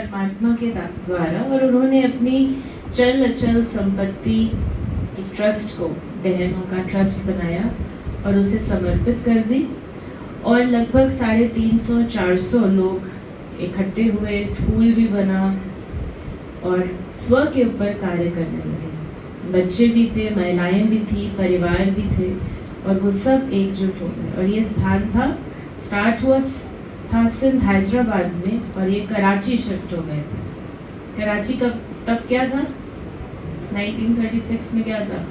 परमात्मा के द्वारा, और उन्होंने अपनी चल अचल संपत्ति की ट्रस्ट को, बहनों का ट्रस्ट बनाया और उसे समर्पित कर दी। और लगभग 350-400 लोग इकट्ठे हुए, स्कूल भी बना और स्व के ऊपर कार्य करने लगे। बच्चे भी थे, महिलाएं भी थी, परिवार भी थे, और वो सब एकजुट हो गए। और ये स्थान था, स्टार्ट हुआ था सिंध हैदराबाद में, और ये कराची शिफ्ट हो गए थे। कराची कब, तब क्या था, 1936 में क्या था,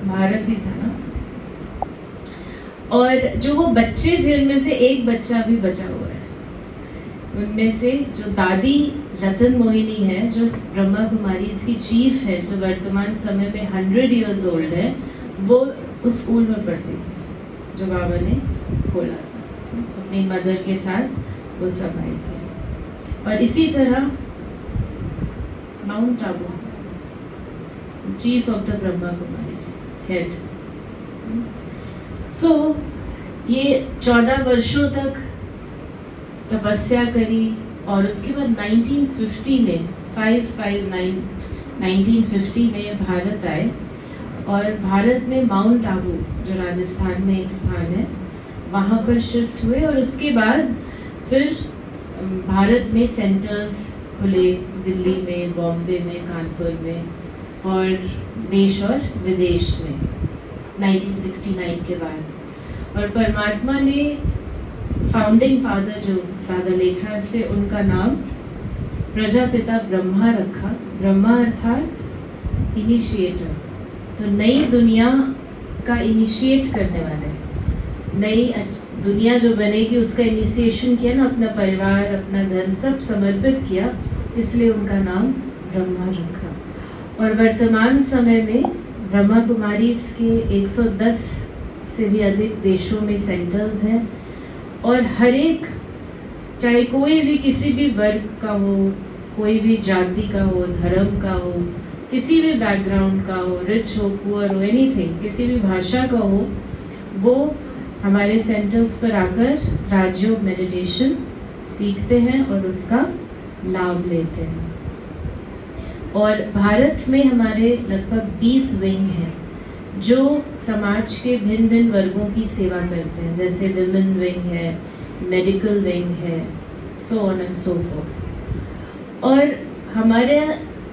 भारत ही था ना। और जो वो बच्चे थे उनमें से एक बच्चा भी बचा हुआ है। उनमें से जो दादी रतन मोहिनी है, जो ब्रह्मा कुमारी इसकी चीफ है, जो वर्तमान समय में 100 इयर्स ओल्ड है, वो उस स्कूल में पढ़ती थी जो बाबा ने खोला था। अपनी मदर के साथ वो सब आए थे। और इसी तरह mount Abu, chief of the Brahma Kumari head. So ये 14 वर्षों तक तपस्या करी, और उसके बाद 1950 में 1950 में भारत आए, और भारत में माउंट आबू, जो राजस्थान में एक स्थान है, वहाँ पर शिफ्ट हुए। और उसके बाद फिर भारत में सेंटर्स खुले, दिल्ली में, बॉम्बे में, कानपुर में, और देश और विदेश में 1969 के बाद। और परमात्मा ने फाउंडिंग फादर जो फादर लेखराज थे, उनका नाम प्रजापिता ब्रह्मा रखा। ब्रह्मा अर्थात इनिशिएटर, तो नई दुनिया का इनिशिएट करने वाले, नई दुनिया जो बनेगी उसका इनिशिएशन किया ना, अपना परिवार, अपना धन सब समर्पित किया, इसलिए उनका नाम ब्रह्मा रखा। और वर्तमान समय में ब्रह्मा कुमारीज के 110 से भी अधिक देशों में सेंटर्स हैं, और हर एक, चाहे कोई भी किसी भी वर्ग का हो, कोई भी जाति का हो, धर्म का हो, किसी भी बैकग्राउंड का हो, रिच हो, पुअर हो, एनीथिंग, किसी भी भाषा का हो, वो हमारे सेंटर्स पर आकर राजयोग मेडिटेशन सीखते हैं और उसका लाभ लेते हैं। और भारत में हमारे लगभग 20 विंग हैं जो समाज के भिन्न भिन्न वर्गों की सेवा करते हैं, जैसे विमेन विंग है, मेडिकल विंग है, so on and so fourth. और हमारे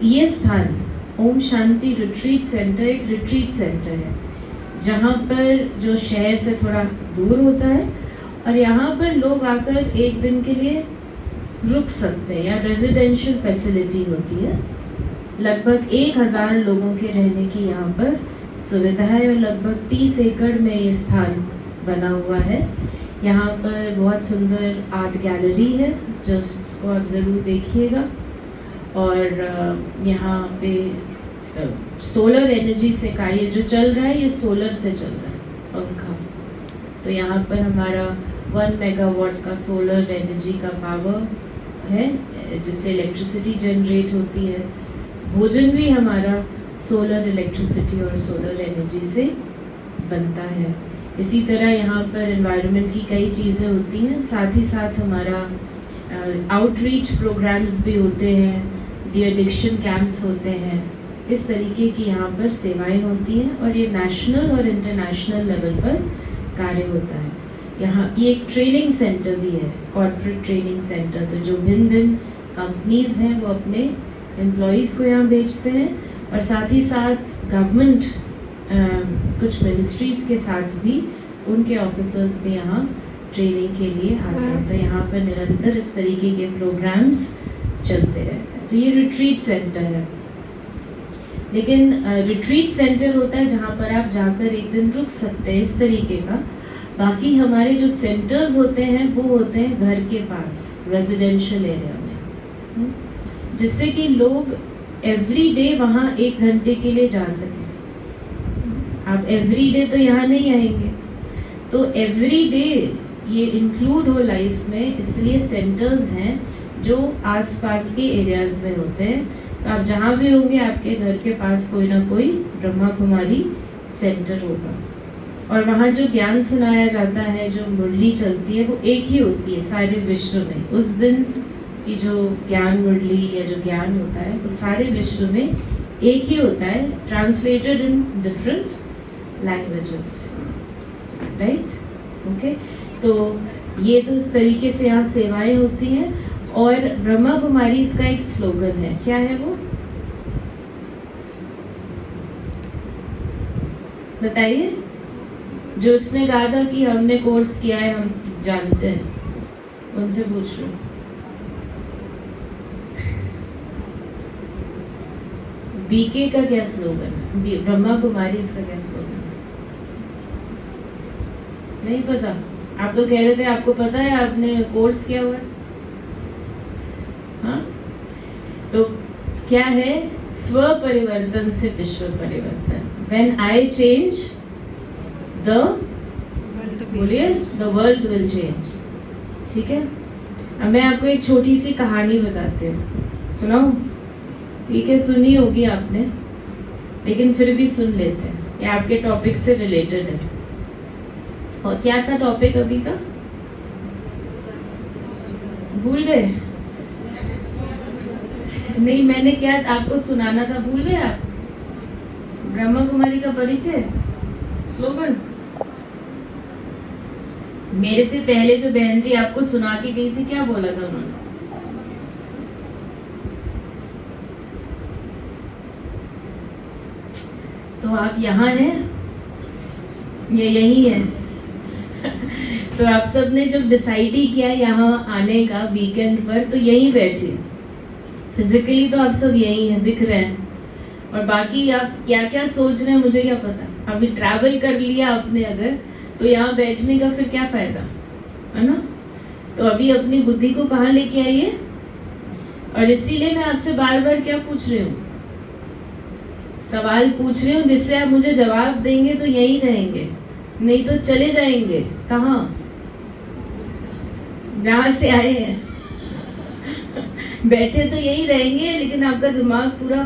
ये स्थान ओम शांति रिट्रीट सेंटर एक रिट्रीट सेंटर है, जहाँ पर जो शहर से थोड़ा दूर होता है, और यहाँ पर लोग आकर एक दिन के लिए रुक सकते हैं, या रेजिडेंशियल फैसिलिटी होती है। लगभग 1000 लोगों के रहने की यहाँ पर सुविधा है, और लगभग 30 एकड़ में ये स्थान बना हुआ है। यहाँ पर बहुत सुंदर आर्ट गैलरी है, जिसको आप ज़रूर देखिएगा। और यहाँ पे सोलर एनर्जी से कार्य जो चल रहा है, ये सोलर से चल रहा है पंखा। तो यहाँ पर हमारा 1 मेगावाट का सोलर एनर्जी का पावर है, जिससे इलेक्ट्रिसिटी जनरेट होती है। भोजन भी हमारा सोलर इलेक्ट्रिसिटी और सोलर एनर्जी से बनता है। इसी तरह यहाँ पर एनवायरनमेंट की कई चीज़ें होती हैं, साथ ही साथ हमारा आउटरीच प्रोग्राम्स भी होते हैं, डी एडिक्शन कैंप्स होते हैं। इस तरीके की यहाँ पर सेवाएं होती हैं, और ये नेशनल और इंटरनेशनल लेवल पर कार्य होता है। यहाँ ये एक ट्रेनिंग सेंटर भी है, कॉर्पोरेट ट्रेनिंग सेंटर। तो जो भिन्न भिन्न कंपनीज हैं वो अपने एम्प्लॉयज़ को यहाँ भेजते हैं, और साथ ही साथ गवर्नमेंट कुछ मिनिस्ट्रीज़ के साथ भी उनके ऑफिसर्स भी यहाँ ट्रेनिंग के लिए आते हैं। तो यहाँ पर निरंतर इस तरीके के प्रोग्राम्स चलते रहते हैं। तो ये रिट्रीट सेंटर है। लेकिन रिट्रीट सेंटर होता है जहाँ पर आप जाकर एक दिन रुक सकते हैं, इस तरीके का। बाकी हमारे जो सेंटर्स होते हैं वो होते हैं घर के पास, रेजिडेंशियल एरिया में, जिससे कि लोग एवरी डे वहाँ 1 घंटे के लिए जा सकें। आप एवरी डे तो यहाँ नहीं आएंगे, तो एवरी डे ये इंक्लूड हो लाइफ में, इसलिए सेंटर्स हैं जो आसपास के एरियाज में होते हैं। तो आप जहाँ भी होंगे आपके घर के पास कोई ना कोई ब्रह्मा कुमारी सेंटर होगा। और वहाँ जो ज्ञान सुनाया जाता है, जो मुरली चलती है, वो एक ही होती है सारे विश्व में। उस दिन कि जो ज्ञान मुरली या जो ज्ञान होता है वो सारे विश्व में एक ही होता है, translated in different languages, right? Okay, तो ये तो इस तरीके से यहाँ सेवाएं होती हैं। और ब्रह्मा कुमारी इसका एक स्लोगन है, क्या है वो बताइए? जो उसने कहा था कि हमने कोर्स किया है, हम जानते हैं, उनसे पूछ लो। बीके का क्या स्लोगन है? ब्रह्मा कुमारी इसका क्या स्लोगन है? नहीं पता? आप तो कह रहे थे आपको पता है, आपने कोर्स किया हुआ है। हाँ, तो क्या है? स्व परिवर्तन से विश्व परिवर्तन। When I change, बोलिए, the world will change। ठीक है, अब मैं आपको एक छोटी सी कहानी बताती हूँ, सुनाऊं? ठीक है, सुनी होगी आपने, लेकिन फिर भी सुन लेते हैं, ये आपके टॉपिक से रिलेटेड है। और क्या था टॉपिक अभी का? भूल गए? नहीं, मैंने क्या आपको सुनाना था, भूल गए आप? ब्रह्मा कुमारी का परिचय, स्लोगन। मेरे से पहले जो बहन जी आपको सुना के गई थी, क्या बोला था उन्होंने? तो आप यहाँ हैं, ये यही है। तो आप सब ने जब डिसाइड ही किया यहाँ आने का वीकेंड पर, तो यहीं बैठे। फिजिकली तो आप सब यही हैं, दिख रहे हैं, और बाकी आप क्या क्या सोच रहे हैं मुझे क्या पता। अभी ट्रैवल कर लिया आपने अगर, तो यहाँ बैठने का फिर क्या फायदा, है ना? तो अभी अपनी बुद्धि को कहाँ लेके आइए। और इसीलिए मैं आपसे बार बार क्या पूछ रही हूँ, सवाल पूछ रही हूँ, जिससे आप मुझे जवाब देंगे तो यहीं रहेंगे, नहीं तो चले जाएंगे कहाँ, जहां से आए हैं। बैठे तो यहीं रहेंगे, लेकिन आपका दिमाग पूरा